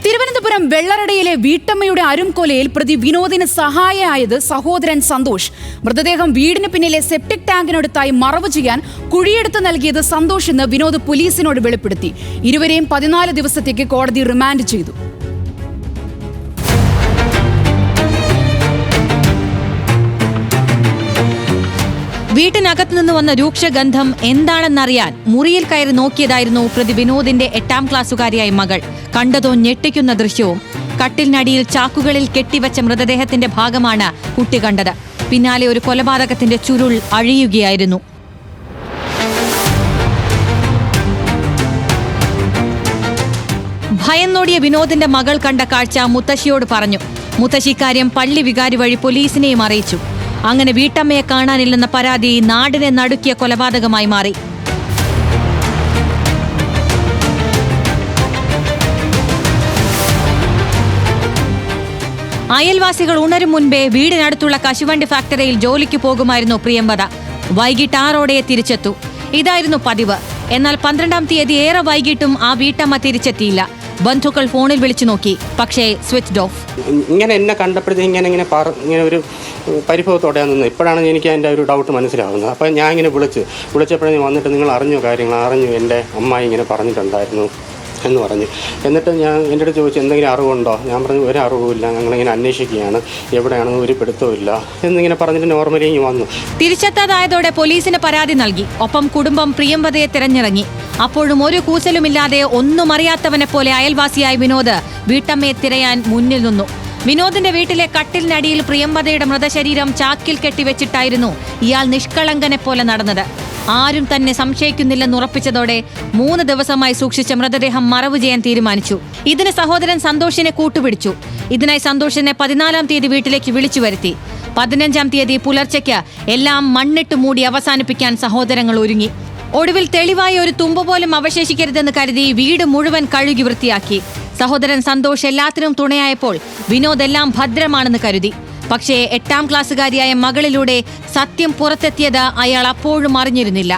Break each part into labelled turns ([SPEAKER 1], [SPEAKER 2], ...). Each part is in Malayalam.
[SPEAKER 1] തിരുവനന്തപുരം വെള്ളറടയിലെ വീട്ടമ്മയുടെ അരുംകൊലയിൽ പ്രതി വിനോദിന് സഹായിയായത് സഹോദരൻ സന്തോഷ്. മൃതദേഹം വീടിന് പിന്നിലെ സെപ്റ്റിക് ടാങ്കിനടുത്തായി മറവ് ചെയ്യാൻ കുഴിയെടുത്ത് നൽകിയത് സന്തോഷ് എന്ന് വിനോദ് പോലീസിനോട് വെളിപ്പെടുത്തി. ഇരുവരെയും 14 ദിവസത്തേക്ക് കോടതി റിമാൻഡ് ചെയ്തു.
[SPEAKER 2] വീട്ടിനകത്തു നിന്ന് വന്ന രൂക്ഷഗന്ധം എന്താണെന്നറിയാൻ മുറിയിൽ കയറി നോക്കിയതായിരുന്നു പ്രതി വിനോദിന്റെ 8ാം ക്ലാസ്സുകാരിയായ മകൾ. കണ്ടതോ ഞെട്ടിക്കുന്ന ദൃശ്യവും. കട്ടിലിനടിയിൽ ചാക്കുകളിൽ കെട്ടിവെച്ച മൃതദേഹത്തിന്റെ ഭാഗമാണ് കുട്ടി കണ്ടത്. പിന്നാലെ ഒരു കൊലപാതകത്തിന്റെ ചുരുൾ അഴിയുകയായിരുന്നു. ഭയന്നോടിയ വിനോദിന്റെ മകൾ കണ്ട കാഴ്ച മുത്തശ്ശിയോട് പറഞ്ഞു. മുത്തശ്ശി കാര്യം പള്ളി വികാരി വഴി പോലീസിനെയും അറിയിച്ചു. അങ്ങനെ വീട്ടമ്മയെ കാണാനില്ലെന്ന പരാതി നാടിനെ നടുക്കിയ കൊലപാതകമായി മാറി. അയൽവാസികൾ ഉണരും മുൻപേ വീടിനടുത്തുള്ള കശുവണ്ടി ഫാക്ടറിയിൽ ജോലിക്ക് പോകുമായിരുന്നു പ്രിയംവദ. വൈകിട്ട് 6ഓടെ തിരിച്ചെത്തു. ഇതായിരുന്നു പതിവ്. എന്നാൽ 12ാം തീയതി ഏറെ വൈകിട്ടും ആ വീട്ടമ്മ തിരിച്ചെത്തിയില്ല. ബന്ധുക്കൾ ഫോണിൽ വിളിച്ചു നോക്കി, പക്ഷേ സ്വിച്ച് ഓഫ്.
[SPEAKER 3] ഇങ്ങനെ എന്നെ കണ്ടപ്പോഴത്തേക്ക് ഇങ്ങനെ ഒരു പരിഭവത്തോടെ നിന്ന് ഇപ്പോഴാണ് എനിക്ക് അതിൻ്റെ ഒരു ഡൗട്ട് മനസ്സിലാവുന്നത്. അപ്പോൾ ഞാൻ ഇങ്ങനെ വിളിച്ചപ്പോഴേ വന്നിട്ട് നിങ്ങൾ അറിഞ്ഞു എൻ്റെ അമ്മായി ഇങ്ങനെ പറഞ്ഞിട്ടുണ്ടായിരുന്നു എന്ന് പറഞ്ഞു. എന്നിട്ട് ഞാൻ എൻ്റെ അടുത്ത് ചോദിച്ചു എന്തെങ്കിലും അറിവുണ്ടോ? ഞാൻ പറഞ്ഞു ഒരു അറിവുമില്ല, ഞങ്ങളിങ്ങനെ അന്വേഷിക്കുകയാണ്, എവിടെയാണെന്ന് ഒരു പിടുത്തമില്ല എന്നിങ്ങനെ പറഞ്ഞിട്ട് നോർമലി ഇങ്ങനെ വന്നു.
[SPEAKER 2] തിരിച്ചെത്താതായതോടെ പോലീസിന് പരാതി നൽകി. ഒപ്പം കുടുംബം പ്രിയംവദയെ തിരഞ്ഞിറങ്ങി. അപ്പോഴും ഒരു കൂസലുമില്ലാതെ ഒന്നും അറിയാത്തവനെ പോലെ അയൽവാസിയായ വിനോദ് വീട്ടമ്മയെ തിരയാൻ മുന്നിൽ നിന്നു. വിനോദിന്റെ വീട്ടിലെ കട്ടിലിനടിയിൽ പ്രിയംവദയുടെ മൃതശരീരം ചാക്കിൽ കെട്ടിവെച്ചിട്ടായിരുന്നു ഇയാൾ നിഷ്കളങ്കനെ പോലെ നടന്നത്. ആരും തന്നെ സംശയിക്കുന്നില്ലെന്നുറപ്പിച്ചതോടെ 3 ദിവസമായി സൂക്ഷിച്ച മൃതദേഹം മറവ് ചെയ്യാൻ തീരുമാനിച്ചു. ഇതിന് സഹോദരൻ സന്തോഷിനെ കൂട്ടുപിടിച്ചു. ഇതിനായി സന്തോഷിനെ 14ാം തീയതി വീട്ടിലേക്ക് വിളിച്ചു വരുത്തി. 15ാം തീയതി പുലർച്ചയ്ക്ക് എല്ലാം മണ്ണിട്ട് മൂടി അവസാനിപ്പിക്കാൻ സഹോദരങ്ങൾ ഒരുങ്ങി. ഒടുവിൽ തെളിവായ ഒരു തുമ്പ് പോലും അവശേഷിക്കരുതെന്ന് കരുതി വീട് മുഴുവൻ കഴുകി വൃത്തിയാക്കി. സഹോദരൻ സന്തോഷ് എല്ലാത്തിനും തുണയായപ്പോൾ വിനോദ് എല്ലാം ഭദ്രമാണെന്ന് കരുതി. പക്ഷേ 8ാം ക്ലാസ്സുകാരിയായ മകളിലൂടെ സത്യം പുറത്തെത്തിയത് അയാൾ അപ്പോഴും അറിഞ്ഞിരുന്നില്ല.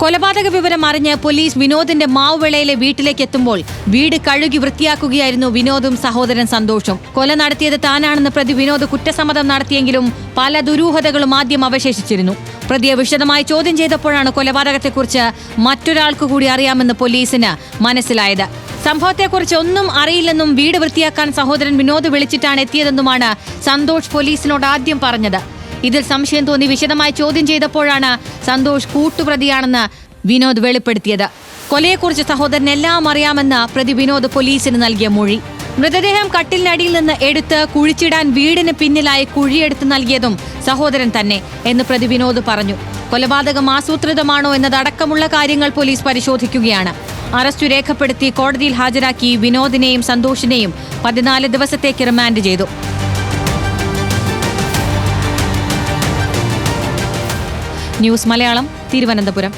[SPEAKER 2] കൊലപാതക വിവരം അറിഞ്ഞ് പോലീസ് വിനോദിന്റെ മാവുവിളയിലെ വീട്ടിലേക്ക് എത്തുമ്പോൾ വീട് കഴുകി വൃത്തിയാക്കുകയായിരുന്നു വിനോദും സഹോദരൻ സന്തോഷും. കൊല നടത്തിയത് താനാണെന്ന് പ്രതി വിനോദ് കുറ്റസമ്മതം നടത്തിയെങ്കിലും പല ദുരൂഹതകളും ആദ്യം അവശേഷിച്ചിരുന്നു. പ്രതിയെ വിശദമായി ചോദ്യം ചെയ്തപ്പോഴാണ് കൊലപാതകത്തെക്കുറിച്ച് മറ്റൊരാൾക്ക് കൂടി അറിയാമെന്ന് പോലീസിന് മനസ്സിലായത്. സംഭവത്തെക്കുറിച്ച് ഒന്നും അറിയില്ലെന്നും വീട് വൃത്തിയാക്കാൻ സഹോദരൻ വിനോദ് വിളിച്ചിട്ടാണ് എത്തിയതെന്നുമാണ് സന്തോഷ് പോലീസിനോട് ആദ്യം പറഞ്ഞത്. ഇതിൽ സംശയം തോന്നി വിശദമായി ചോദ്യം ചെയ്തപ്പോഴാണ് സന്തോഷ് കൂട്ടുപ്രതിയാണെന്ന് വിനോദ് വെളിപ്പെടുത്തിയത്. കൊലയെക്കുറിച്ച് സഹോദരൻ എല്ലാം അറിയാമെന്ന് പ്രതി വിനോദ് പോലീസിന് നൽകിയ മൊഴി. മൃതദേഹം കട്ടിലിനടിയിൽ നിന്ന് എടുത്ത് കുഴിച്ചിടാൻ വീടിന് പിന്നിലായി കുഴിയെടുത്ത് നൽകിയതും സഹോദരൻ തന്നെ എന്ന് പ്രതി വിനോദ് പറഞ്ഞു. കൊലപാതകം ആസൂത്രിതമാണോ എന്നതടക്കമുള്ള കാര്യങ്ങൾ പോലീസ് പരിശോധിക്കുകയാണ്. അറസ്റ്റ് രേഖപ്പെടുത്തി കോടതിയിൽ ഹാജരാക്കി വിനോദിനെയും സന്തോഷിനെയും 14 ദിവസത്തേക്ക് റിമാൻഡ് ചെയ്തു. ന്യൂസ് മലയാളം, തിരുവനന്തപുരം.